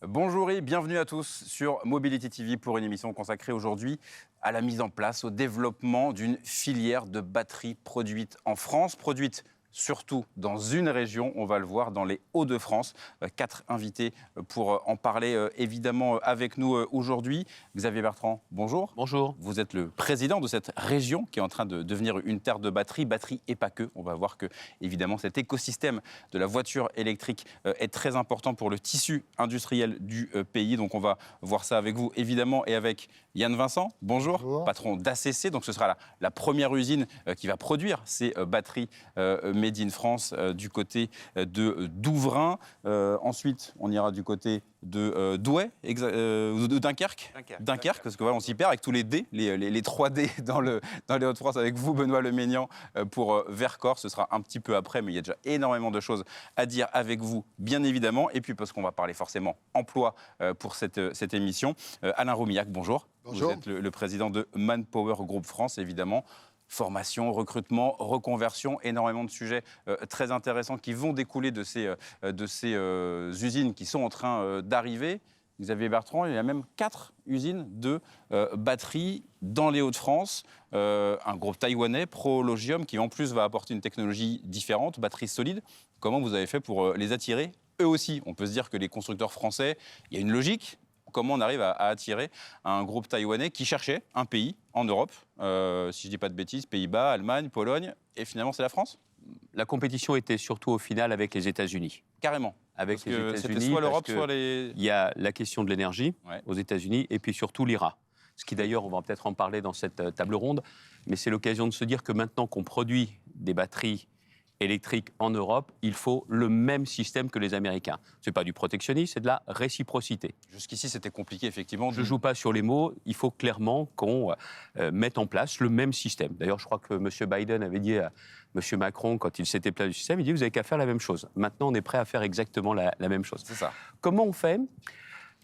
Bonjour et bienvenue à tous sur Mobility TV pour une émission consacrée aujourd'hui à la mise en place, au développement d'une filière de batteries produites en France, produites surtout dans une région, on va le voir, dans les Hauts-de-France. 4 invités pour en parler évidemment avec nous aujourd'hui. Xavier Bertrand, bonjour. Bonjour. Vous êtes le président de cette région qui est en train de devenir une terre de batteries et pas que. On va voir que évidemment cet écosystème de la voiture électrique est très important pour le tissu industriel du pays. Donc on va voir ça avec vous évidemment et avec Yann Vincent. Bonjour, bonjour. Patron d'ACC. Donc ce sera la première usine qui va produire ces batteries Made in France du côté de Douvrin. Ensuite, on ira du côté de Douai, de Dunkerque. Dunkerque, parce que voilà, on s'y perd avec tous les D, les 3 D dans les Hauts-de-France avec vous, Benoît Leménian, pour Vercors. Ce sera un petit peu après, mais il y a déjà énormément de choses à dire avec vous, bien évidemment. Et puis, parce qu'on va parler forcément emploi pour cette émission. Alain Roumillac, bonjour. Bonjour. Vous êtes le président de Manpower Group France, évidemment. Formation, recrutement, reconversion, énormément de sujets très intéressants qui vont découler de ces usines qui sont en train d'arriver. Xavier Bertrand, il y a même 4 usines de batteries dans les Hauts-de-France. Un groupe taïwanais, Prologium, qui en plus va apporter une technologie différente, batterie solide. Comment vous avez fait pour les attirer eux aussi? On peut se dire que les constructeurs français, il y a une logique. Comment on arrive à attirer un groupe taïwanais qui cherchait un pays en Europe, si je ne dis pas de bêtises, Pays-Bas, Allemagne, Pologne, et finalement c'est la France? La compétition était surtout au final avec les États-Unis. Carrément. Avec parce les que États-Unis, c'était soit l'Europe, soit les... Il y a la question de l'énergie aux États-Unis et puis surtout l'IRA. Ce qui d'ailleurs, on va peut-être en parler dans cette table ronde, mais c'est l'occasion de se dire que maintenant qu'on produit des batteries électrique en Europe, il faut le même système que les Américains. Ce n'est pas du protectionnisme, c'est de la réciprocité. Jusqu'ici, c'était compliqué, effectivement. Je ne joue pas sur les mots, il faut clairement qu'on mette en place le même système. D'ailleurs, je crois que M. Biden avait dit à M. Macron, quand il s'était plaint du système, il dit « vous n'avez qu'à faire la même chose ». Maintenant, on est prêt à faire exactement la même chose. C'est ça. Comment on fait?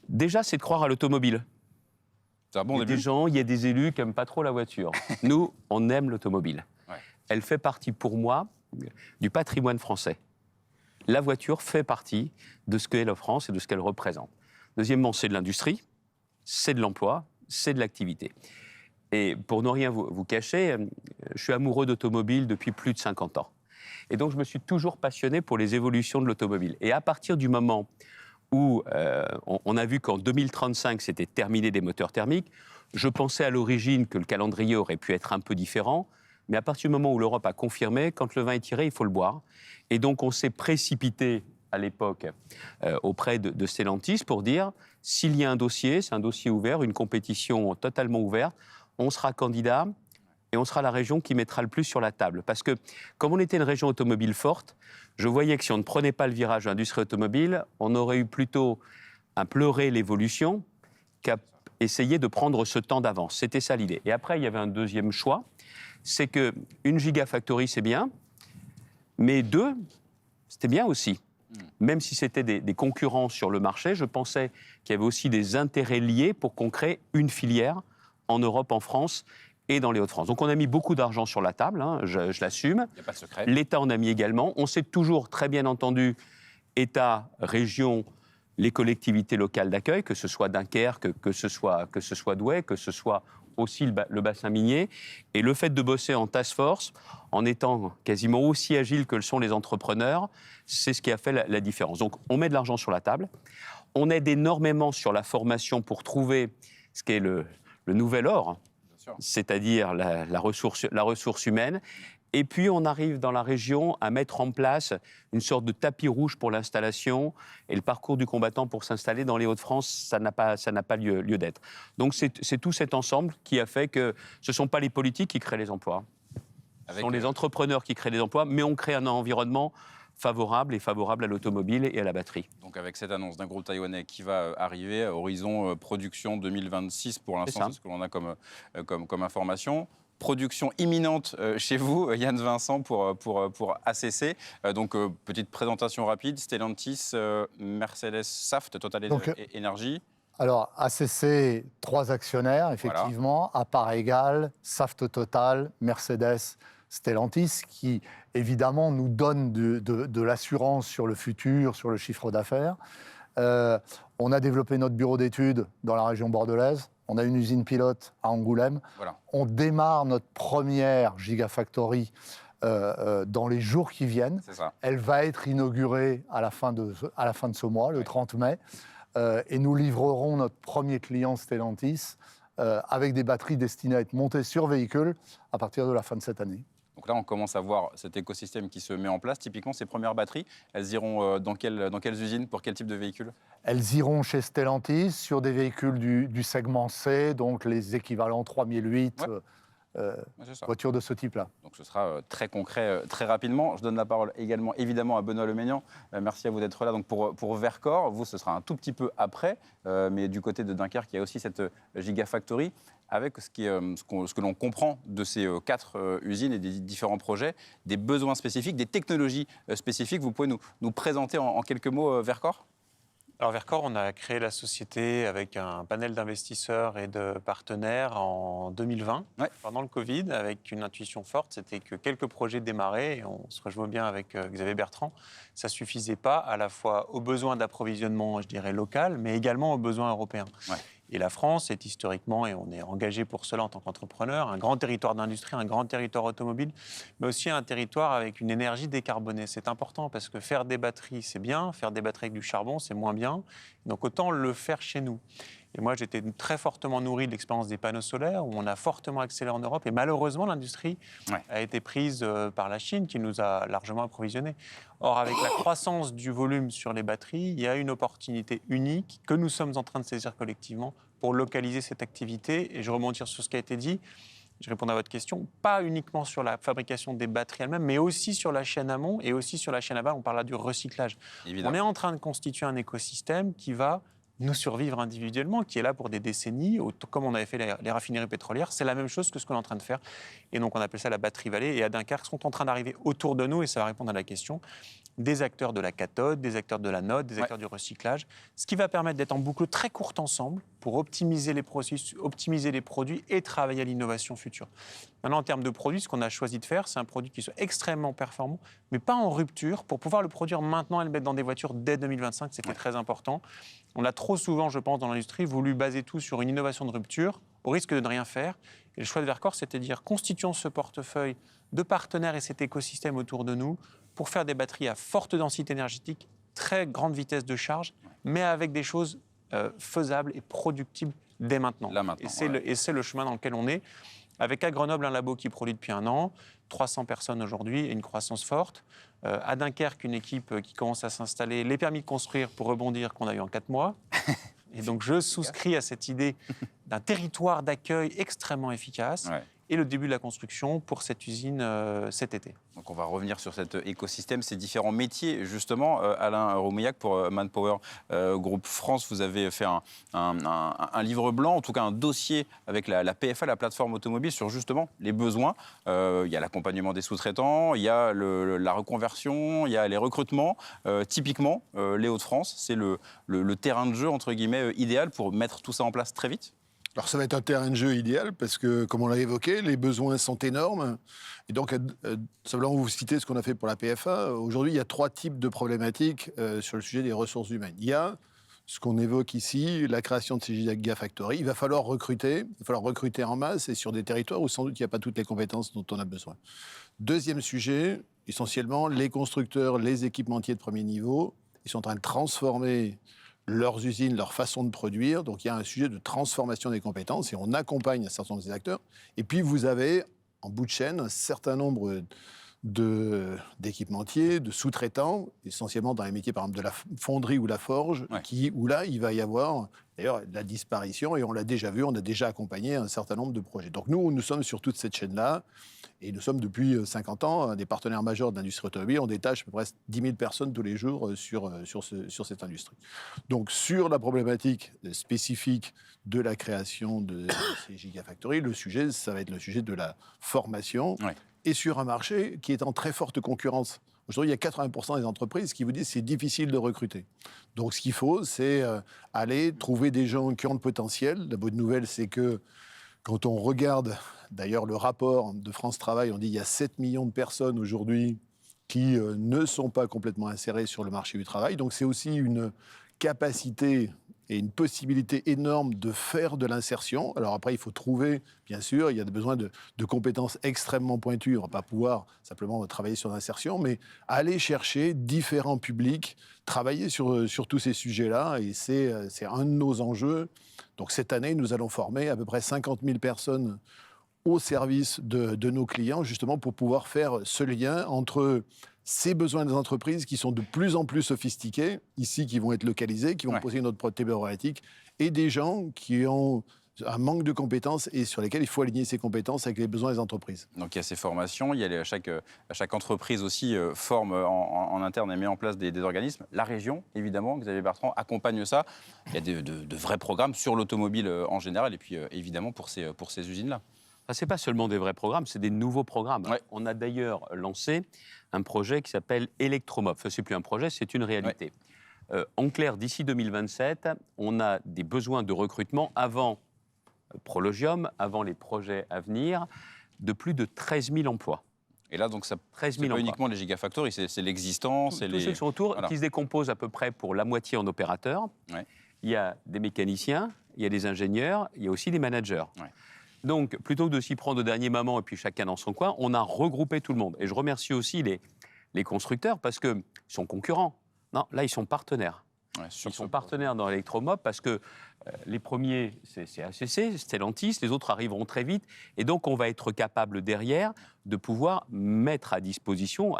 Déjà, c'est de croire à l'automobile. C'est un bon il y a début. des gens, il y a des élus qui n'aiment pas trop la voiture. Nous, on aime l'automobile. Ouais. Elle fait partie, pour moi, du patrimoine français. La voiture fait partie de ce qu'est la France et de ce qu'elle représente. Deuxièmement, c'est de l'industrie, c'est de l'emploi, c'est de l'activité. Et pour ne rien vous cacher, je suis amoureux d'automobile depuis plus de 50 ans. Et donc, je me suis toujours passionné pour les évolutions de l'automobile. Et à partir du moment où on a vu qu'en 2035, c'était terminé des moteurs thermiques, je pensais à l'origine que le calendrier aurait pu être un peu différent. Mais à partir du moment où l'Europe a confirmé, quand le vin est tiré, il faut le boire. Et donc, on s'est précipité à l'époque auprès de Stellantis pour dire, s'il y a un dossier, c'est un dossier ouvert, une compétition totalement ouverte, on sera candidat et on sera la région qui mettra le plus sur la table. Parce que, comme on était une région automobile forte, je voyais que si on ne prenait pas le virage de l'industrie automobile, on aurait eu plutôt à pleurer l'évolution qu'à essayer de prendre ce temps d'avance. C'était ça l'idée. Et après, il y avait un deuxième choix, c'est qu'une gigafactory, c'est bien, mais 2, c'était bien aussi. Même si c'était des concurrents sur le marché, je pensais qu'il y avait aussi des intérêts liés pour qu'on crée une filière en Europe, en France et dans les Hauts-de-France. Donc on a mis beaucoup d'argent sur la table, hein, je l'assume. Il n'y a pas de secret. L'État en a mis également. On s'est toujours très bien entendu, État, région, les collectivités locales d'accueil, que ce soit Dunkerque, que ce soit Douai, que ce soit aussi le bassin minier. Et le fait de bosser en task force, en étant quasiment aussi agile que le sont les entrepreneurs, c'est ce qui a fait la différence. Donc, on met de l'argent sur la table. On aide énormément sur la formation pour trouver ce qu'est le nouvel or, c'est-à-dire la ressource humaine. Et puis, on arrive dans la région à mettre en place une sorte de tapis rouge pour l'installation et le parcours du combattant pour s'installer dans les Hauts-de-France, ça n'a pas lieu d'être. Donc, c'est tout cet ensemble qui a fait que ce ne sont pas les politiques qui créent les emplois. Ce sont les entrepreneurs qui créent les emplois, mais on crée un environnement favorable à l'automobile et à la batterie. Donc avec cette annonce d'un groupe taïwanais qui va arriver, horizon production 2026 pour l'instant, c'est ce que l'on a comme information. Production imminente chez vous, Yann Vincent, pour ACC. Donc, petite présentation rapide, Stellantis, Mercedes, Saft, Total Energy. Alors, ACC, 3 actionnaires, effectivement, voilà. À part égale, Saft Total, Mercedes, Stellantis, qui évidemment nous donne de l'assurance sur le futur, sur le chiffre d'affaires. On a développé notre bureau d'études dans la région bordelaise. On a une usine pilote à Angoulême. Voilà. On démarre notre première Gigafactory dans les jours qui viennent. Elle va être inaugurée à la fin de ce mois, le 30 mai. Et nous livrerons notre premier client Stellantis avec des batteries destinées à être montées sur véhicules à partir de la fin de cette année. Donc là, on commence à voir cet écosystème qui se met en place. Typiquement, ces premières batteries, elles iront dans quelles usines, pour quel type de véhicules ? Elles iront chez Stellantis sur des véhicules du segment C, donc les équivalents 3008, voitures de ce type-là. Donc ce sera très concret, très rapidement. Je donne la parole également, évidemment, à Benoît Leménian. Merci à vous d'être là. Donc pour Verkor, vous, ce sera un tout petit peu après, mais du côté de Dunkerque, il y a aussi cette Gigafactory. Avec ce que l'on comprend de ces 4 usines et des différents projets, des besoins spécifiques, des technologies spécifiques. Vous pouvez nous présenter en quelques mots Verkor ? Alors Verkor, on a créé la société avec un panel d'investisseurs et de partenaires en 2020, pendant le Covid, avec une intuition forte, c'était que quelques projets démarraient, et on se rejoint bien avec Xavier Bertrand, ça ne suffisait pas à la fois aux besoins d'approvisionnement, je dirais, local, mais également aux besoins européens. Et la France est historiquement, et on est engagé pour cela en tant qu'entrepreneur, un grand territoire d'industrie, un grand territoire automobile, mais aussi un territoire avec une énergie décarbonée. C'est important parce que faire des batteries, c'est bien, faire des batteries avec du charbon, c'est moins bien. Donc autant le faire chez nous. Et moi, j'étais très fortement nourri de l'expérience des panneaux solaires, où on a fortement accéléré en Europe. Et malheureusement, l'industrie a été prise par la Chine, qui nous a largement approvisionnés. Or, avec la croissance du volume sur les batteries, il y a une opportunité unique que nous sommes en train de saisir collectivement pour localiser cette activité. Et je rebondir sur ce qui a été dit. Je réponds à votre question, pas uniquement sur la fabrication des batteries elles-mêmes, mais aussi sur la chaîne amont et aussi sur la chaîne aval. On parle là du recyclage. Évidemment. On est en train de constituer un écosystème qui va nous survivre individuellement, qui est là pour des décennies, comme on avait fait les raffineries pétrolières. C'est la même chose que ce qu'on est en train de faire. Et donc, on appelle ça la batterie vallée. Et à Dunkerque, sont en train d'arriver autour de nous, et ça va répondre à la question, des acteurs de la cathode, des acteurs de l'anode, des acteurs du recyclage, ce qui va permettre d'être en boucle très courte ensemble pour optimiser les processus, optimiser les produits et travailler à l'innovation future. Maintenant, en termes de produits, ce qu'on a choisi de faire, c'est un produit qui soit extrêmement performant, mais pas en rupture, pour pouvoir le produire maintenant et le mettre dans des voitures dès 2025, c'était très important. On a trop souvent, je pense, dans l'industrie, voulu baser tout sur une innovation de rupture, au risque de ne rien faire. Et le choix de Verkor, c'était de dire, constituons ce portefeuille de partenaires et cet écosystème autour de nous pour faire des batteries à forte densité énergétique, très grande vitesse de charge, mais avec des choses faisables et productibles dès maintenant. Là, maintenant et c'est le chemin dans lequel on est. Avec à Grenoble un labo qui produit depuis 1 an, 300 personnes aujourd'hui et une croissance forte. À Dunkerque, une équipe qui commence à s'installer, les permis de construire pour rebondir qu'on a eu en 4 mois. Et donc je souscris à cette idée d'un territoire d'accueil extrêmement efficace. Et le début de la construction pour cette usine cet été. Donc on va revenir sur cet écosystème, ces différents métiers. Justement, Alain Roumillac, pour Manpower Group France, vous avez fait un livre blanc, en tout cas un dossier avec la PFA, la plateforme automobile, sur justement les besoins. Il y a l'accompagnement des sous-traitants, il y a la reconversion, il y a les recrutements. Typiquement, les Hauts-de-France, c'est le terrain de jeu, entre guillemets, idéal pour mettre tout ça en place très vite. Alors ça va être un terrain de jeu idéal parce que, comme on l'a évoqué, les besoins sont énormes. Et donc, simplement vous citer ce qu'on a fait pour la PFA. Aujourd'hui, il y a 3 types de problématiques sur le sujet des ressources humaines. Il y a ce qu'on évoque ici, la création de ces gigafactories. Il va falloir recruter en masse et sur des territoires où sans doute il n'y a pas toutes les compétences dont on a besoin. Deuxième sujet, essentiellement, les constructeurs, les équipementiers de premier niveau, ils sont en train de transformer leurs usines, leur façon de produire. Donc, il y a un sujet de transformation des compétences et on accompagne un certain nombre des acteurs. Et puis, vous avez, en bout de chaîne, un certain nombre d'équipementiers, de sous-traitants, essentiellement dans les métiers, par exemple, de la fonderie ou la forge, où là, il va y avoir, d'ailleurs, la disparition, et on l'a déjà vu, on a déjà accompagné un certain nombre de projets. Donc, nous sommes sur toute cette chaîne-là, et nous sommes depuis 50 ans des partenaires majeurs de l'industrie automobile. On détache à peu près 10 000 personnes tous les jours sur cette industrie. Donc, sur la problématique spécifique de la création de ces gigafactories, le sujet, ça va être le sujet de la formation, et sur un marché qui est en très forte concurrence. Aujourd'hui, il y a 80% des entreprises qui vous disent que c'est difficile de recruter. Donc, ce qu'il faut, c'est aller trouver des gens qui ont le potentiel. La bonne nouvelle, c'est que Quand on regarde d'ailleurs le rapport de France Travail, on dit qu'il y a 7 millions de personnes aujourd'hui qui ne sont pas complètement insérées sur le marché du travail. Donc c'est aussi une capacité et une possibilité énorme de faire de l'insertion. Alors après, il faut trouver, bien sûr, il y a besoin de compétences extrêmement pointues. On ne va pas pouvoir simplement travailler sur l'insertion, mais aller chercher différents publics, travailler sur tous ces sujets-là, et c'est un de nos enjeux. Donc cette année, nous allons former à peu près 50 000 personnes au service de nos clients, justement pour pouvoir faire ce lien entre ces besoins des entreprises qui sont de plus en plus sophistiqués, ici, qui vont être localisés, qui vont poser notre problématique, et des gens qui ont un manque de compétences et sur lesquels il faut aligner ces compétences avec les besoins des entreprises. Donc il y a ces formations, il y a chaque entreprise aussi forme en interne et met en place des organismes. La région, évidemment, Xavier Bertrand, accompagne ça. Il y a de vrais programmes sur l'automobile en général et puis évidemment pour ces usines-là. Ce n'est pas seulement des vrais programmes, c'est des nouveaux programmes. Ouais. On a d'ailleurs lancé un projet qui s'appelle Electromob. Enfin, ce n'est plus un projet, c'est une réalité. Ouais. En clair, d'ici 2027, on a des besoins de recrutement avant Prologium, avant les projets à venir, de plus de 13 000 emplois. Et là, donc, ça c'est pas uniquement les gigafactories, c'est l'existant, c'est tous ceux qui sont autour, voilà, qui se décomposent à peu près pour la moitié en opérateurs. Ouais. Il y a des mécaniciens, il y a des ingénieurs, il y a aussi des managers. Ouais. Donc, plutôt que de s'y prendre au dernier moment et puis chacun dans son coin, on a regroupé tout le monde. Et je remercie aussi les constructeurs parce qu'ils sont concurrents. Non, là, ils sont partenaires. Ouais, ils sont partenaires dans Electromob parce que les premiers, c'est ACC, Stellantis, les autres arriveront très vite. Et donc, on va être capable derrière de pouvoir mettre à disposition,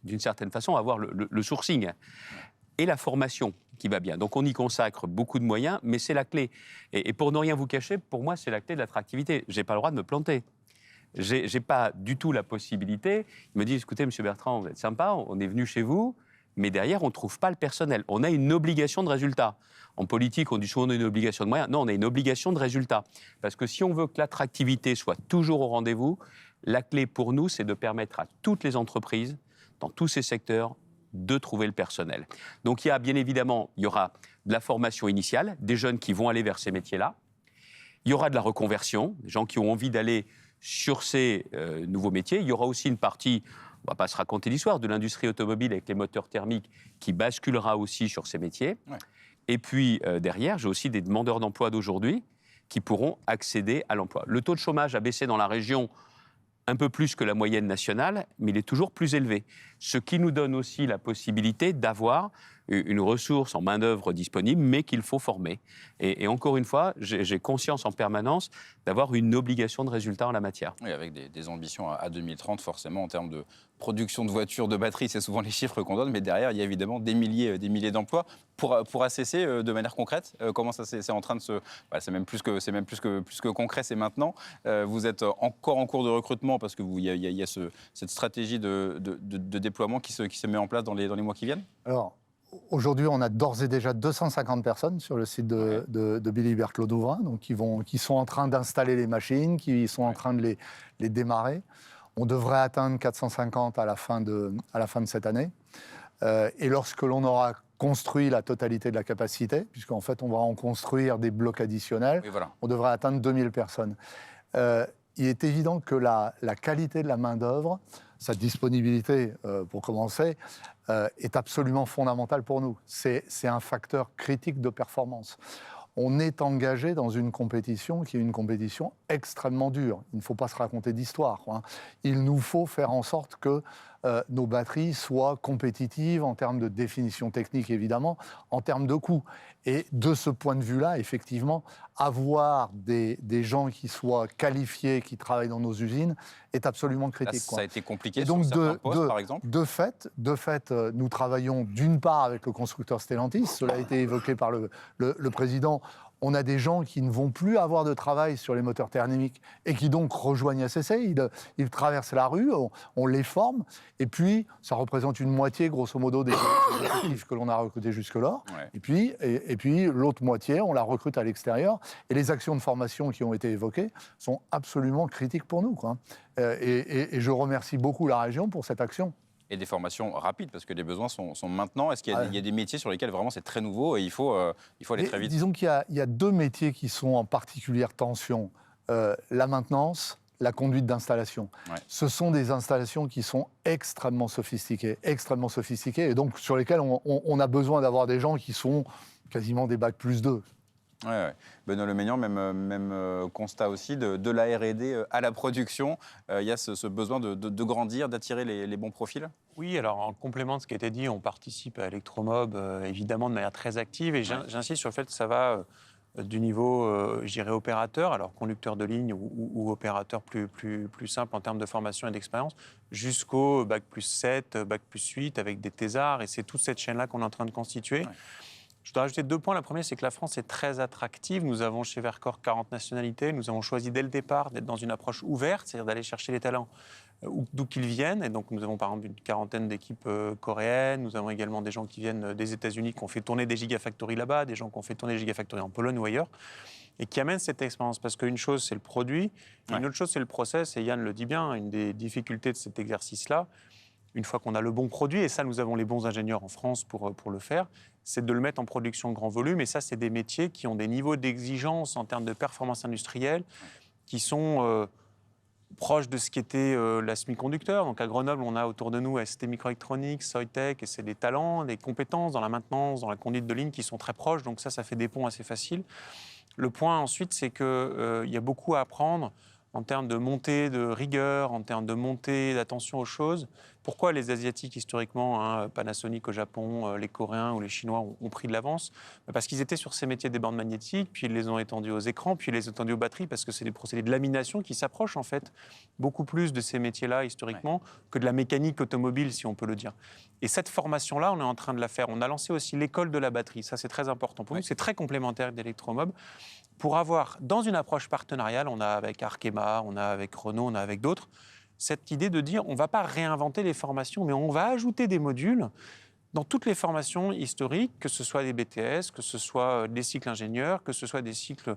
d'une certaine façon, avoir le sourcing et la formation qui va bien. Donc, on y consacre beaucoup de moyens, mais c'est la clé. Et pour ne rien vous cacher, pour moi, c'est la clé de l'attractivité. Je n'ai pas le droit de me planter. Je n'ai pas du tout la possibilité. Ils me disent, écoutez, monsieur Bertrand, vous êtes sympa, on est venu chez vous, mais derrière, on ne trouve pas le personnel. On a une obligation de résultat. En politique, on dit souvent une obligation de moyens. Non, on a une obligation de résultat. Parce que si on veut que l'attractivité soit toujours au rendez-vous, la clé pour nous, c'est de permettre à toutes les entreprises, dans tous ces secteurs, de trouver le personnel. Donc il y a bien évidemment, il y aura de la formation initiale, des jeunes qui vont aller vers ces métiers-là. Il y aura de la reconversion, des gens qui ont envie d'aller sur ces nouveaux métiers. Il y aura aussi une partie, on ne va pas se raconter l'histoire, de l'industrie automobile avec les moteurs thermiques qui basculera aussi sur ces métiers. Ouais. Et puis derrière, j'ai aussi des demandeurs d'emploi d'aujourd'hui qui pourront accéder à l'emploi. Le taux de chômage a baissé dans la région un peu plus que la moyenne nationale, mais il est toujours plus élevé. Ce qui nous donne aussi la possibilité d'avoir une ressource en main-d'œuvre disponible, mais qu'il faut former. Et encore une fois, j'ai conscience en permanence d'avoir une obligation de résultat en la matière. Oui, avec des ambitions à 2030, forcément, en termes de production de voitures, de batteries, c'est souvent les chiffres qu'on donne, mais derrière, il y a évidemment des milliers d'emplois. Pour ACC, de manière concrète, comment ça c'est en train de se... Bah, c'est même plus que concret, c'est maintenant. Vous êtes encore en cours de recrutement parce qu'il y a cette stratégie de déploiement qui se met en place dans les mois qui viennent. Alors, aujourd'hui, on a d'ores et déjà 250 personnes sur le site de Billy Berthelot d'Ouvrin, donc qui sont en train d'installer les machines, qui sont en train de les démarrer. On devrait atteindre 450 à la fin de cette année. Et lorsque l'on aura construit la totalité de la capacité, puisqu'en fait, on va en construire des blocs additionnels, voilà, on devrait atteindre 2000 personnes. Il est évident que la qualité de la main-d'œuvre, sa disponibilité, pour commencer, est absolument fondamentale pour nous. C'est un facteur critique de performance. On est engagé dans une compétition qui est une compétition extrêmement dure. Il ne faut pas se raconter d'histoire, hein. Il nous faut faire en sorte que nos batteries soient compétitives en termes de définition technique, évidemment, en termes de coût. Et de ce point de vue-là, effectivement, avoir des gens qui soient qualifiés, qui travaillent dans nos usines, est absolument critique. Là, ça a été compliqué et donc sur certains postes, par exemple. De fait, nous travaillons d'une part avec le constructeur Stellantis, cela a été évoqué par le président. On a des gens qui ne vont plus avoir de travail sur les moteurs thermiques et qui donc rejoignent ACC. Ils traversent la rue, on les forme. Et puis, ça représente une moitié, grosso modo, des effectifs que l'on a recrutés jusque-là. Ouais. Et puis, l'autre moitié, on la recrute à l'extérieur. Et les actions de formation qui ont été évoquées sont absolument critiques pour nous, quoi. Et je remercie beaucoup la région pour cette action. Et des formations rapides, parce que les besoins sont maintenant. Est-ce qu'il y a des métiers sur lesquels vraiment c'est très nouveau et il faut aller très vite? Disons qu'il y a deux métiers qui sont en particulière tension. la maintenance, la conduite d'installation. Ouais. Ce sont des installations qui sont extrêmement sophistiquées, et donc sur lesquelles on a besoin d'avoir des gens qui sont quasiment des bac plus 2. Ouais. Benoît Lemeillan, même constat aussi de la R&D à la production. Il y a ce besoin de grandir, d'attirer les bons profils. Oui, alors en complément de ce qui a été dit, on participe à Electromob évidemment de manière très active et j'insiste sur le fait que ça va du niveau, je dirais, opérateur, alors conducteur de ligne ou opérateur plus simple en termes de formation et d'expérience, jusqu'au bac plus 7, bac plus 8 avec des thésards et c'est toute cette chaîne-là qu'on est en train de constituer. Ouais. Je dois rajouter 2 points. La première, c'est que la France est très attractive. Nous avons chez Verkor 40 nationalités. Nous avons choisi dès le départ d'être dans une approche ouverte, c'est-à-dire d'aller chercher les talents d'où qu'ils viennent. Et donc, nous avons par exemple une quarantaine d'équipes coréennes. Nous avons également des gens qui viennent des États-Unis, qui ont fait tourner des gigafactories là-bas, des gens qui ont fait tourner des gigafactories en Pologne ou ailleurs, et qui amènent cette expérience. Parce qu'une chose, c'est le produit, une autre chose, c'est le process. Et Yann le dit bien, une des difficultés de cet exercice-là, une fois qu'on a le bon produit, et ça, nous avons les bons ingénieurs en France pour le faire, c'est de le mettre en production grand volume. Et ça, c'est des métiers qui ont des niveaux d'exigence en termes de performance industrielle qui sont proches de ce qu'était la semi-conducteur. Donc à Grenoble, on a autour de nous ST Microelectronics, Soitec, et c'est des talents, des compétences dans la maintenance, dans la conduite de ligne qui sont très proches. Donc ça fait des ponts assez faciles. Le point ensuite, c'est qu'il y a beaucoup à apprendre en termes de montée de rigueur, en termes de montée d'attention aux choses. Pourquoi les Asiatiques, historiquement, Panasonic au Japon, les Coréens ou les Chinois ont pris de l'avance? Parce qu'ils étaient sur ces métiers des bandes magnétiques, puis ils les ont étendus aux écrans, puis ils les ont étendus aux batteries, parce que c'est des procédés de lamination qui s'approchent, en fait, beaucoup plus de ces métiers-là, historiquement, que de la mécanique automobile, si on peut le dire. Et cette formation-là, on est en train de la faire. On a lancé aussi l'école de la batterie. Ça, c'est très important pour nous. C'est très complémentaire d'Electromob. Pour avoir, dans une approche partenariale, on a avec Arkema, on a avec Renault, on a avec d'autres, cette idée de dire on ne va pas réinventer les formations, mais on va ajouter des modules dans toutes les formations historiques, que ce soit des BTS, que ce soit des cycles ingénieurs, que ce soit des cycles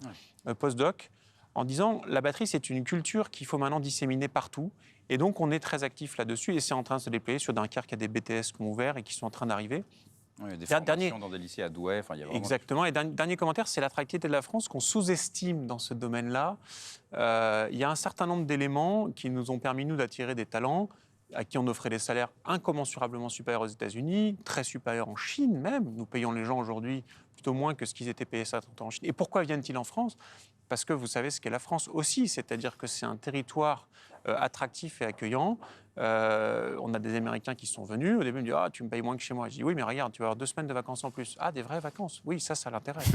post-doc, en disant la batterie, c'est une culture qu'il faut maintenant disséminer partout. Et donc, on est très actif là-dessus et c'est en train de se déployer sur Dunkerque. Il y a des BTS qui ont ouvert et qui sont en train d'arriver. Oui, des formations dans des lycées à Douai. Il y a vraiment exactement. Et dernier commentaire, c'est l'attractivité de la France qu'on sous-estime dans ce domaine-là. Il y a un certain nombre d'éléments qui nous ont permis, nous, d'attirer des talents à qui on offrait des salaires incommensurablement supérieurs aux États-Unis, très supérieurs en Chine même. Nous payons les gens aujourd'hui plutôt moins que ce qu'ils étaient payés ça 30 ans en Chine. Et pourquoi viennent-ils en France? Parce que vous savez ce qu'est la France aussi, c'est-à-dire que c'est un territoire attractif et accueillant. On a des Américains qui sont venus. Au début, ils me disent « Ah, tu me payes moins que chez moi ». Je dis « Oui, mais regarde, tu vas avoir 2 semaines de vacances en plus. » « Ah, des vraies vacances ?» « Oui, ça l'intéresse. »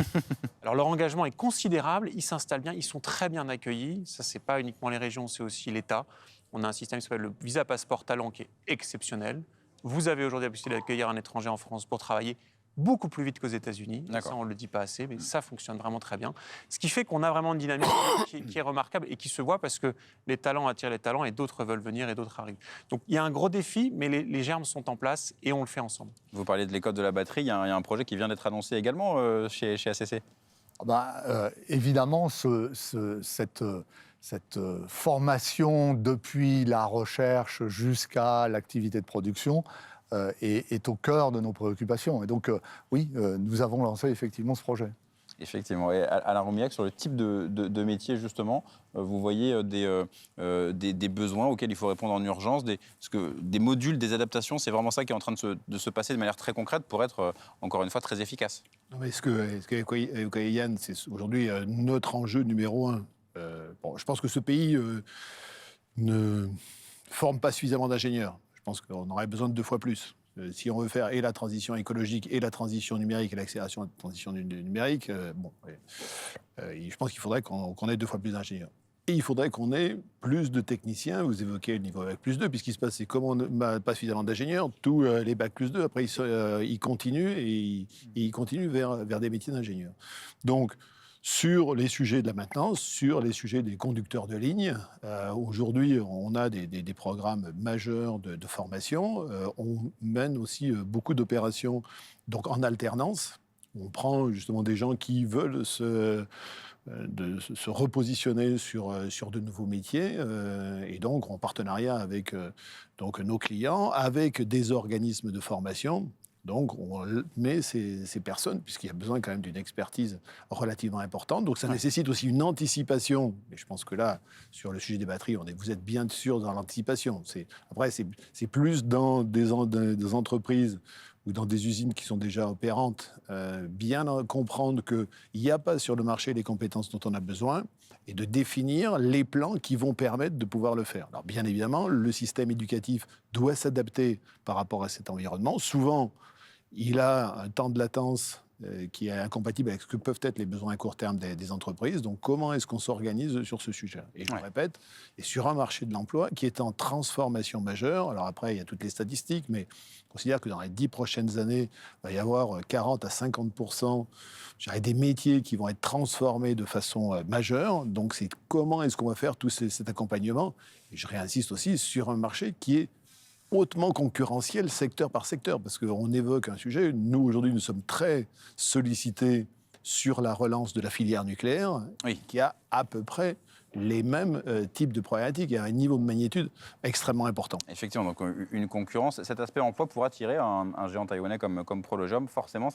Alors, leur engagement est considérable. Ils s'installent bien. Ils sont très bien accueillis. Ça, c'est pas uniquement les régions, c'est aussi l'État. On a un système qui s'appelle le Visa Passeport Talent qui est exceptionnel. Vous avez aujourd'hui la possibilité d'accueillir un étranger en France pour travailler beaucoup plus vite qu'aux États-Unis. Ça, on ne le dit pas assez, mais ça fonctionne vraiment très bien. Ce qui fait qu'on a vraiment une dynamique qui est remarquable et qui se voit parce que les talents attirent les talents et d'autres veulent venir et d'autres arrivent. Donc il y a un gros défi, mais les germes sont en place et on le fait ensemble. Vous parliez de l'école de la batterie, il y a un projet qui vient d'être annoncé également chez ACC. Évidemment, cette formation depuis la recherche jusqu'à l'activité de production est au cœur de nos préoccupations. Et donc, oui, nous avons lancé effectivement ce projet. Effectivement. Et Alain Roumillac, sur le type de métier, justement, vous voyez des besoins auxquels il faut répondre en urgence, des modules, des adaptations, c'est vraiment ça qui est en train de se passer de manière très concrète pour être, encore une fois, très efficace. Non, mais ce qu'évoquait Yann, c'est aujourd'hui notre enjeu numéro 1. Je pense que ce pays ne forme pas suffisamment d'ingénieurs. Je pense qu'on aurait besoin de 2 fois plus. Si on veut faire et la transition écologique et la transition numérique et l'accélération de la transition numérique, je pense qu'il faudrait qu'on ait 2 fois plus d'ingénieurs. Et il faudrait qu'on ait plus de techniciens. Vous évoquez le niveau Bac plus 2, puisqu'il se passe, c'est comme on n'a pas suffisamment d'ingénieurs, tous les Bac plus 2, après ils continuent et ils continuent vers des métiers d'ingénieurs. Donc, sur les sujets de la maintenance, sur les sujets des conducteurs de ligne, aujourd'hui, on a des programmes majeurs de formation. On mène aussi beaucoup d'opérations donc en alternance. On prend justement des gens qui veulent se repositionner sur de nouveaux métiers, et donc en partenariat avec donc nos clients, avec des organismes de formation. Donc, on met ces personnes, puisqu'il y a besoin quand même d'une expertise relativement importante. Donc, ça nécessite aussi une anticipation. Et je pense que là, sur le sujet des batteries, vous êtes bien sûr dans l'anticipation. Après, c'est plus dans des entreprises ou dans des usines qui sont déjà opérantes, bien comprendre qu'il n'y a pas sur le marché les compétences dont on a besoin et de définir les plans qui vont permettre de pouvoir le faire. Alors, bien évidemment, le système éducatif doit s'adapter par rapport à cet environnement. Souvent, il a un temps de latence qui est incompatible avec ce que peuvent être les besoins à court terme des entreprises. Donc, comment est-ce qu'on s'organise sur ce sujet? Et je le répète, et sur un marché de l'emploi qui est en transformation majeure, alors après, il y a toutes les statistiques, mais on considère que dans les 10 prochaines années, il va y avoir 40 à 50% des métiers qui vont être transformés de façon majeure. Donc, c'est comment est-ce qu'on va faire tout cet accompagnement? Et je réinsiste aussi sur un marché qui est hautement concurrentiel secteur par secteur, parce qu'on évoque un sujet, nous aujourd'hui nous sommes très sollicités sur la relance de la filière nucléaire, qui a à peu près les mêmes types de problématiques et un niveau de magnitude extrêmement important. Effectivement, donc une concurrence. Cet aspect emploi pour attirer un géant taïwanais comme Prologem, forcément,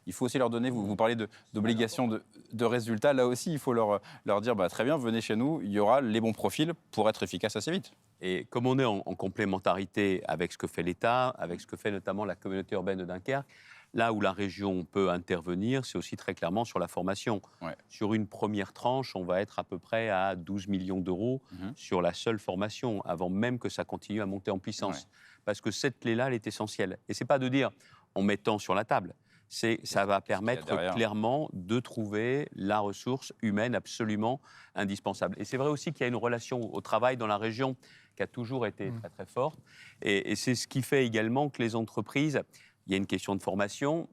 il faut aussi leur donner, vous parlez d'obligation de résultats, là aussi, il faut leur dire, très bien, venez chez nous, il y aura les bons profils pour être efficace assez vite. Et comme on est en complémentarité avec ce que fait l'État, avec ce que fait notamment la communauté urbaine de Dunkerque, là où la région peut intervenir, c'est aussi très clairement sur la formation. Ouais. Sur une première tranche, on va être à peu près à 12 millions d'euros sur la seule formation, avant même que ça continue à monter en puissance. Ouais. Parce que cette clé-là, elle est essentielle. Et ce n'est pas de dire en mettant sur la table. Ça va permettre clairement de trouver la ressource humaine absolument indispensable. Et c'est vrai aussi qu'il y a une relation au travail dans la région qui a toujours été très très forte. Et c'est ce qui fait également que les entreprises, il y a une question de formation,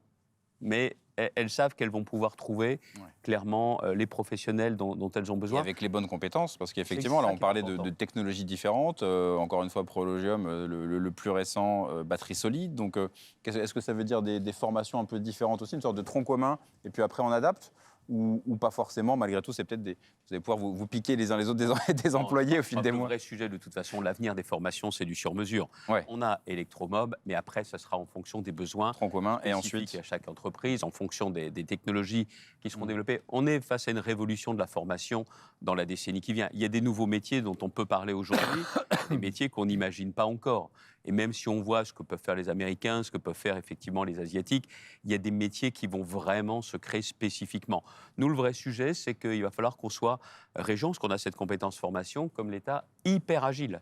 mais elles savent qu'elles vont pouvoir trouver clairement les professionnels dont elles ont besoin. Et avec les bonnes compétences, parce qu'effectivement, là on parlait de technologies différentes. Encore une fois, Prologium, le plus récent, batterie solide. Donc est-ce que ça veut dire des formations un peu différentes aussi, une sorte de tronc commun, et puis après on adapte ou pas forcément, malgré tout, c'est peut-être vous allez pouvoir vous piquer les uns les autres des employés au fil des mois. Le vrai sujet, de toute façon, l'avenir des formations, c'est du sur-mesure. Ouais. On a Electromob, mais après, ça sera en fonction des besoins. Tronc commun, et ensuite à chaque entreprise, en fonction des technologies qui seront développées. On est face à une révolution de la formation dans la décennie qui vient. Il y a des nouveaux métiers dont on peut parler aujourd'hui, des métiers qu'on n'imagine pas encore. Et même si on voit ce que peuvent faire les Américains, ce que peuvent faire effectivement les Asiatiques, il y a des métiers qui vont vraiment se créer spécifiquement. Nous, le vrai sujet, c'est qu'il va falloir qu'on soit région, parce qu'on a cette compétence formation, comme l'État, hyper agile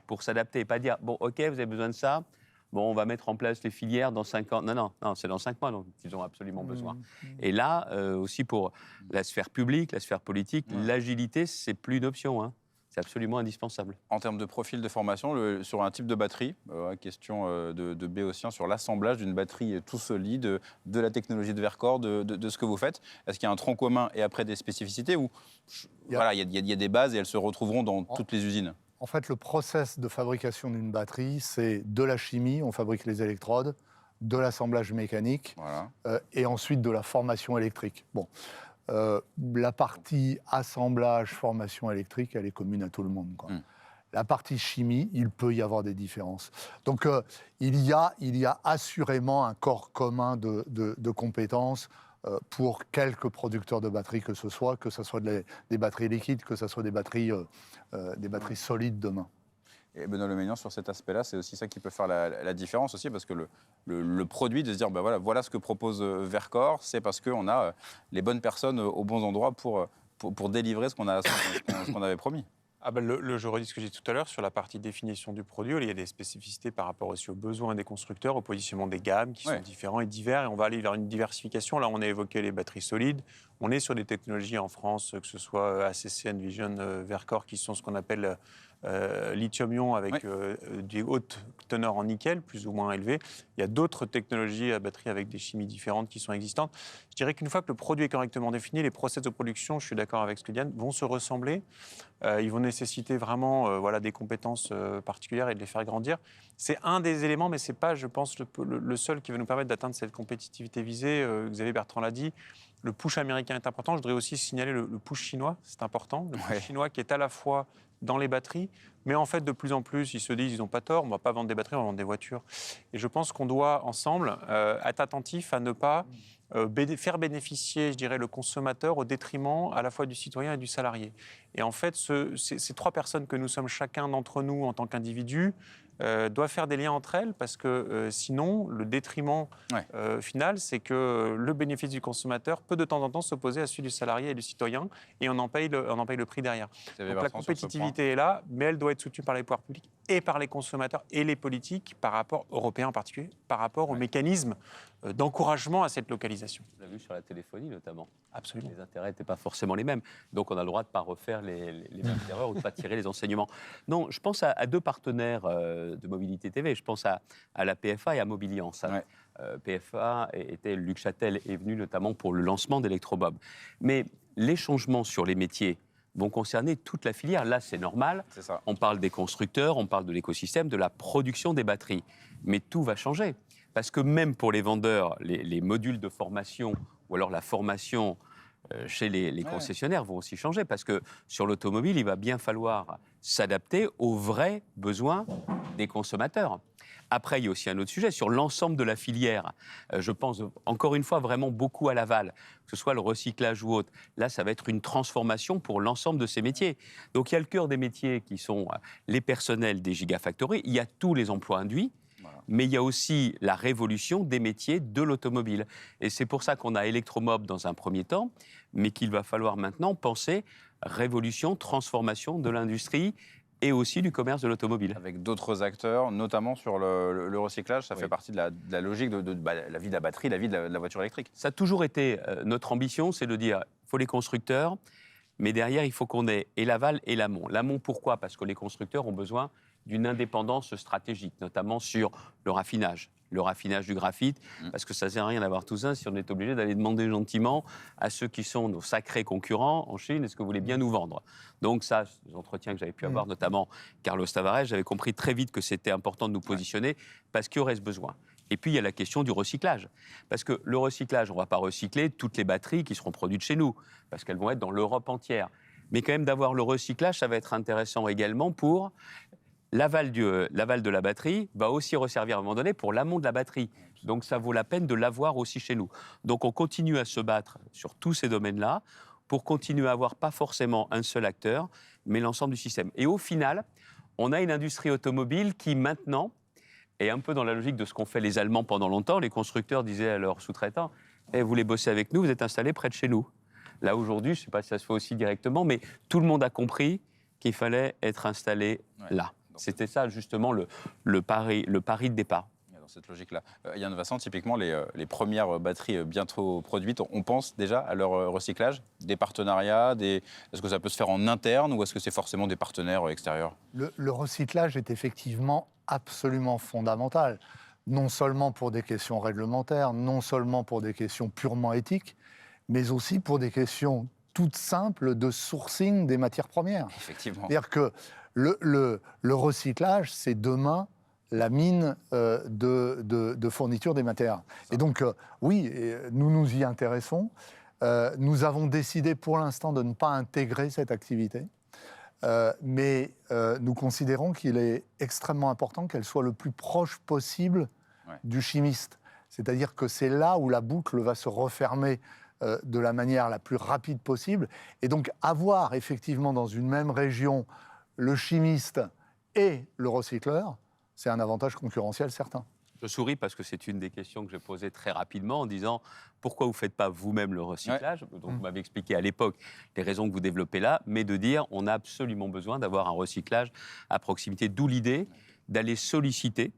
pour s'adapter. Et pas dire, bon, OK, vous avez besoin de ça, bon, on va mettre en place les filières dans 5 ans. Non, c'est dans 5 mois, donc ils ont absolument besoin. Et là, aussi pour la sphère publique, la sphère politique, l'agilité, c'est plus une option, hein. C'est absolument indispensable. En termes de profil de formation, sur un type de batterie, question de Béotien, sur l'assemblage d'une batterie tout solide, de la technologie de Verkor, de ce que vous faites, est-ce qu'il y a un tronc commun et après des spécificités ou il y a des bases et elles se retrouveront dans toutes les usines? En fait, le process de fabrication d'une batterie, c'est de la chimie, on fabrique les électrodes, de l'assemblage mécanique et ensuite de la formation électrique. Bon. La partie assemblage, formation électrique, elle est commune à tout le monde, quoi. La partie chimie, il peut y avoir des différences. Donc, il y a assurément un corps commun de compétences pour quelques producteurs de batteries que ce soit des batteries liquides, que ce soit des batteries solides demain. Et Benoît Leménian, sur cet aspect-là, c'est aussi ça qui peut faire la différence aussi, parce que le produit, de se dire, voilà ce que propose Verkor, c'est parce qu'on a les bonnes personnes aux bons endroits pour délivrer ce qu'on avait promis. Je redis ce que j'ai dit tout à l'heure sur la partie définition du produit. Il y a des spécificités par rapport aussi aux besoins des constructeurs, au positionnement des gammes qui sont différents et divers. Et on va aller vers une diversification. Là, on a évoqué les batteries solides. On est sur des technologies en France, que ce soit ACC, Envision, Verkor, qui sont ce qu'on appelle lithium-ion avec des hautes teneurs en nickel, plus ou moins élevées. Il y a d'autres technologies à batterie avec des chimies différentes qui sont existantes. Je dirais qu'une fois que le produit est correctement défini, les process de production, je suis d'accord avec ce que Diane, vont se ressembler. Ils vont nécessiter vraiment des compétences particulières et de les faire grandir. C'est un des éléments, mais ce n'est pas, je pense, le seul qui va nous permettre d'atteindre cette compétitivité visée. Xavier Bertrand l'a dit. Le push américain est important. Je voudrais aussi signaler le push chinois, c'est important. Le push chinois qui est à la fois dans les batteries. Mais en fait, de plus en plus, ils se disent, ils n'ont pas tort, on ne va pas vendre des batteries, on va vendre des voitures. Et je pense qu'on doit, ensemble, être attentifs à ne pas faire bénéficier, je dirais, le consommateur au détriment à la fois du citoyen et du salarié. Et en fait, ces trois personnes que nous sommes chacun d'entre nous en tant qu'individus doivent faire des liens entre elles parce que sinon, le détriment final, c'est que le bénéfice du consommateur peut de temps en temps s'opposer à celui du salarié et du citoyen et on en paye le prix derrière. Donc la compétitivité est là, mais elle doit être soutenue par les pouvoirs publics et par les consommateurs et les politiques, par rapport européens en particulier, par rapport aux mécanismes d'encouragement à cette localisation. On l'a vu sur la téléphonie notamment. Absolument. Les intérêts n'étaient pas forcément les mêmes. Donc on a le droit de ne pas refaire les mêmes erreurs ou de ne pas tirer les enseignements. Non, je pense à deux partenaires de Mobilité TV. Je pense à la PFA et à Mobiliance. Ouais. PFA était, Luc Châtel est venu notamment pour le lancement d'Electromob. Mais les changements sur les métiers vont concerner toute la filière. Là, c'est normal. C'est ça. On parle des constructeurs, on parle de l'écosystème, de la production des batteries. Mais tout va changer. Parce que même pour les vendeurs, les modules de formation ou alors la formation chez les concessionnaires vont aussi changer. Parce que sur l'automobile, il va bien falloir s'adapter aux vrais besoins des consommateurs. Après, il y a aussi un autre sujet, sur l'ensemble de la filière. Je pense, encore une fois, vraiment beaucoup à l'aval, que ce soit le recyclage ou autre. Là, ça va être une transformation pour l'ensemble de ces métiers. Donc, il y a le cœur des métiers qui sont les personnels des gigafactories. Il y a tous les emplois induits. Mais il y a aussi la révolution des métiers de l'automobile. Et c'est pour ça qu'on a Electromob dans un premier temps, mais qu'il va falloir maintenant penser révolution, transformation de l'industrie et aussi du commerce de l'automobile. Avec d'autres acteurs, notamment sur le recyclage, ça fait partie de la logique de la vie de la batterie, la vie de la voiture électrique. Ça a toujours été notre ambition, c'est de dire, il faut les constructeurs, mais derrière, il faut qu'on ait et l'aval et l'amont. L'amont, pourquoi ? Parce que les constructeurs ont besoin d'une indépendance stratégique, notamment sur le raffinage du graphite, parce que ça ne sert à rien d'avoir tout ça si on est obligé d'aller demander gentiment à ceux qui sont nos sacrés concurrents en Chine, est-ce que vous voulez bien nous vendre ? Donc ça, les entretiens que j'avais pu avoir, notamment Carlos Tavares, j'avais compris très vite que c'était important de nous positionner parce qu'il y aurait ce besoin. Et puis, il y a la question du recyclage. Parce que le recyclage, on ne va pas recycler toutes les batteries qui seront produites chez nous, parce qu'elles vont être dans l'Europe entière. Mais quand même, d'avoir le recyclage, ça va être intéressant également pour l'aval de la batterie, va aussi resservir à un moment donné pour l'amont de la batterie. Donc, ça vaut la peine de l'avoir aussi chez nous. Donc, on continue à se battre sur tous ces domaines-là pour continuer à avoir pas forcément un seul acteur, mais l'ensemble du système. Et au final, on a une industrie automobile qui, maintenant, est un peu dans la logique de ce qu'ont fait les Allemands pendant longtemps. Les constructeurs disaient à leurs sous-traitants « Vous voulez bosser avec nous, vous êtes installés près de chez nous ». Là, aujourd'hui, je ne sais pas si ça se fait aussi directement, mais tout le monde a compris qu'il fallait être installé là. C'était ça, justement, le pari de départ. Dans cette logique-là. Yann Vassan, typiquement, les premières batteries bientôt produites, on pense déjà à leur recyclage, des partenariats, est-ce que ça peut se faire en interne ou est-ce que c'est forcément des partenaires extérieurs ? Le recyclage est effectivement absolument fondamental, non seulement pour des questions réglementaires, non seulement pour des questions purement éthiques, mais aussi pour des questions toutes simples de sourcing des matières premières. Effectivement. C'est-à-dire que le recyclage, c'est demain la mine de fourniture des matières. Et donc, oui, nous nous y intéressons. Nous avons décidé pour l'instant de ne pas intégrer cette activité. Mais nous considérons qu'il est extrêmement important qu'elle soit le plus proche possible du chimiste. C'est-à-dire que c'est là où la boucle va se refermer de la manière la plus rapide possible. Et donc, avoir effectivement dans une même région le chimiste et le recycleur, c'est un avantage concurrentiel certain. Je souris parce que c'est une des questions que j'ai posées très rapidement en disant pourquoi vous ne faites pas vous-même le recyclage. Donc vous m'avez expliqué à l'époque les raisons que vous développez là, mais de dire on a absolument besoin d'avoir un recyclage à proximité. D'où l'idée d'aller solliciter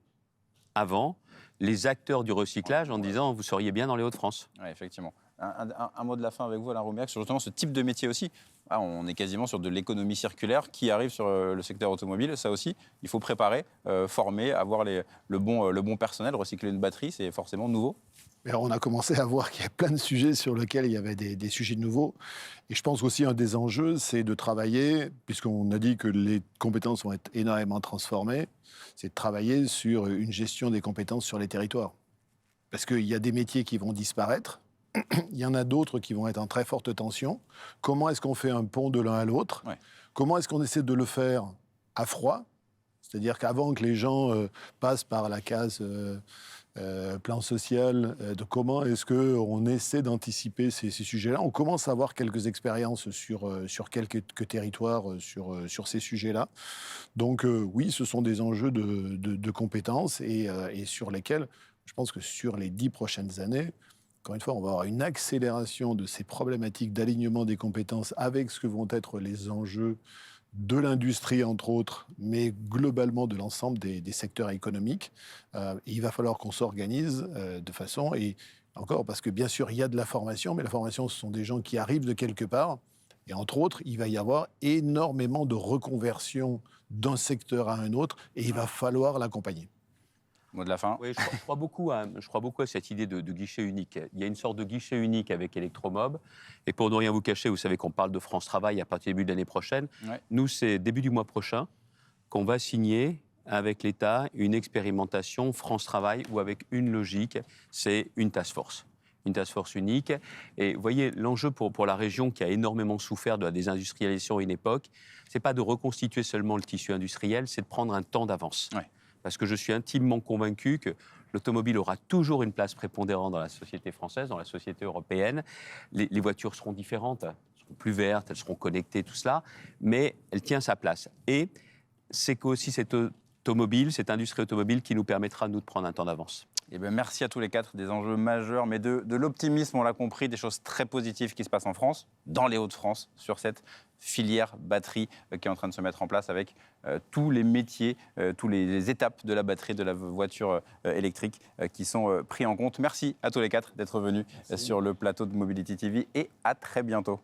avant les acteurs du recyclage en disant vous seriez bien dans les Hauts-de-France. Oui, effectivement. Un mot de la fin avec vous, Alain Roumiac, sur justement ce type de métier aussi. On est quasiment sur de l'économie circulaire qui arrive sur le secteur automobile. Ça aussi, il faut préparer, former, avoir le bon personnel. Recycler une batterie, c'est forcément nouveau. Alors, on a commencé à voir qu'il y a plein de sujets sur lesquels il y avait des sujets nouveaux. Et je pense aussi un des enjeux, c'est de travailler, puisqu'on a dit que les compétences vont être énormément transformées, c'est de travailler sur une gestion des compétences sur les territoires. Parce qu'il y a des métiers qui vont disparaître. Il y en a d'autres qui vont être en très forte tension. Comment est-ce qu'on fait un pont de l'un à l'autre ? Comment est-ce qu'on essaie de le faire à froid? C'est-à-dire qu'avant que les gens passent par la case plan social, de comment est-ce qu'on essaie d'anticiper ces sujets-là. On commence à avoir quelques expériences sur quelques territoires sur ces sujets-là. Donc oui, ce sont des enjeux de compétences et sur lesquels, je pense que sur les 10 prochaines années, encore une fois, on va avoir une accélération de ces problématiques d'alignement des compétences avec ce que vont être les enjeux de l'industrie, entre autres, mais globalement de l'ensemble des secteurs économiques. Il va falloir qu'on s'organise de façon, et encore, parce que bien sûr, il y a de la formation, mais la formation, ce sont des gens qui arrivent de quelque part, et entre autres, il va y avoir énormément de reconversion d'un secteur à un autre, et il va falloir l'accompagner. Mot de la fin. Oui, je crois beaucoup à cette idée de guichet unique. Il y a une sorte de guichet unique avec Electromob. Et pour ne rien vous cacher, vous savez qu'on parle de France Travail à partir du début de l'année prochaine. Ouais. Nous, c'est début du mois prochain qu'on va signer avec l'État une expérimentation France Travail où avec une logique, c'est une task force. Une task force unique. Et vous voyez, l'enjeu pour la région qui a énormément souffert de la désindustrialisation à une époque, ce n'est pas de reconstituer seulement le tissu industriel, c'est de prendre un temps d'avance. Ouais. Parce que je suis intimement convaincu que l'automobile aura toujours une place prépondérante dans la société française, dans la société européenne. Les voitures seront différentes, elles seront plus vertes, elles seront connectées, tout cela, mais elle tient sa place. Et c'est aussi cette industrie automobile qui nous permettra, nous, de prendre un temps d'avance. Eh bien, merci à tous les quatre, des enjeux majeurs, mais de l'optimisme, on l'a compris, des choses très positives qui se passent en France, dans les Hauts-de-France, sur cette filière batterie qui est en train de se mettre en place avec tous les métiers, toutes les étapes de la batterie, de la voiture électrique qui sont pris en compte. Merci à tous les quatre d'être venus sur le plateau de Mobility TV et à très bientôt.